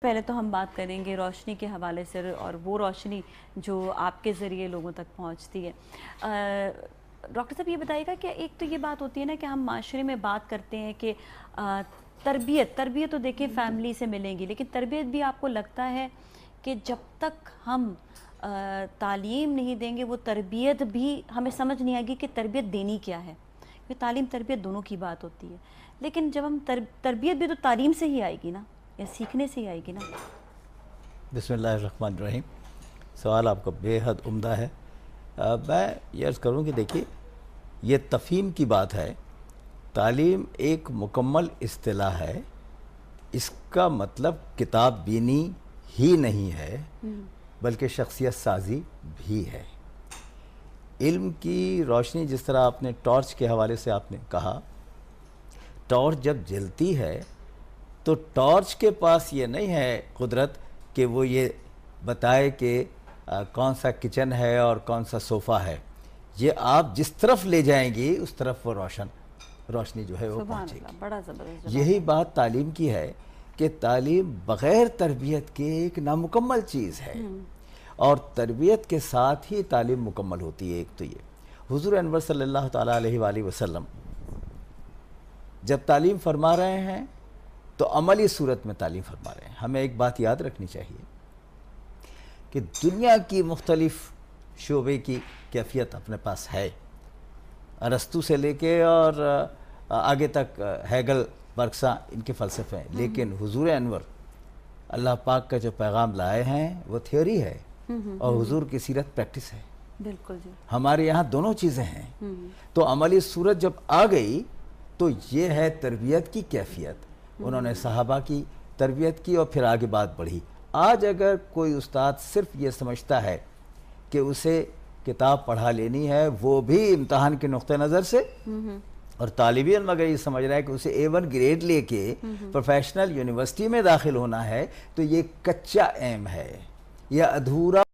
پہلے تو ہم بات کریں گے روشنی کے حوالے سے اور وہ روشنی جو آپ کے ذریعے لوگوں تک پہنچتی ہے۔ ڈاکٹر صاحب یہ بتائیے گا کہ ایک تو یہ بات ہوتی ہے نا کہ ہم معاشرے میں بات کرتے ہیں کہ تربیت تو دیکھیں فیملی سے ملیں گی، لیکن تربیت بھی آپ کو لگتا ہے کہ جب تک ہم تعلیم نہیں دیں گے وہ تربیت بھی ہمیں سمجھ نہیں آئے گی کہ تربیت دینی کیا ہے، کہ تعلیم تربیت دونوں کی بات ہوتی ہے، لیکن جب ہم تربیت بھی تو تعلیم سے ہی آئے گی نا، یا سیکھنے سے ہی آئے گی نا۔ بسم اللہ الرحمن الرحیم۔ سوال آپ کا بے حد عمدہ ہے۔ میں یہ عرض کروں کہ دیکھیے یہ تفہیم کی بات ہے۔ تعلیم ایک مکمل اصطلاح ہے، اس کا مطلب کتاب بینی ہی نہیں ہے بلکہ شخصیت سازی بھی ہے۔ علم کی روشنی جس طرح آپ نے ٹارچ کے حوالے سے آپ نے کہا، ٹارچ جب جلتی ہے تو ٹارچ کے پاس یہ نہیں ہے قدرت کہ وہ یہ بتائے کہ کون سا کچن ہے اور کون سا صوفہ ہے، یہ آپ جس طرف لے جائیں گی اس طرف وہ روشنی جو ہے وہ پہنچے گی۔ بڑا زبردست یہی بات تعلیم کی ہے کہ تعلیم بغیر تربیت کے ایک نامکمل چیز ہے، اور تربیت کے ساتھ ہی تعلیم مکمل ہوتی ہے۔ ایک تو یہ حضور انور صلی اللہ تعالیٰ علیہ وآلہ وسلم جب تعلیم فرما رہے ہیں تو عملی صورت میں تعلیم فرما رہے ہیں۔ ہمیں ایک بات یاد رکھنی چاہیے کہ دنیا کی مختلف شعبے کی کیفیت اپنے پاس ہے، ارسطو سے لے کے اور آگے تک ہیگل، برکسا، ان کے فلسفے ہیں، لیکن حضور انور اللہ پاک کا جو پیغام لائے ہیں وہ تھیوری ہے اور حضور کی سیرت پریکٹس ہے۔ بالکل جی، ہمارے یہاں دونوں چیزیں ہیں۔ تو عملی صورت جب آ گئی تو یہ ہے تربیت کی کیفیت۔ انہوں نے صحابہ کی تربیت کی اور پھر آگے بات بڑھی۔ آج اگر کوئی استاد صرف یہ سمجھتا ہے کہ اسے کتاب پڑھا لینی ہے، وہ بھی امتحان کے نقطہ نظر سے، اور طالب علم اگر یہ سمجھ رہا ہے کہ اسے A1 گریڈ لے کے پروفیشنل یونیورسٹی میں داخل ہونا ہے، تو یہ کچا ایم ہے، یہ ادھورا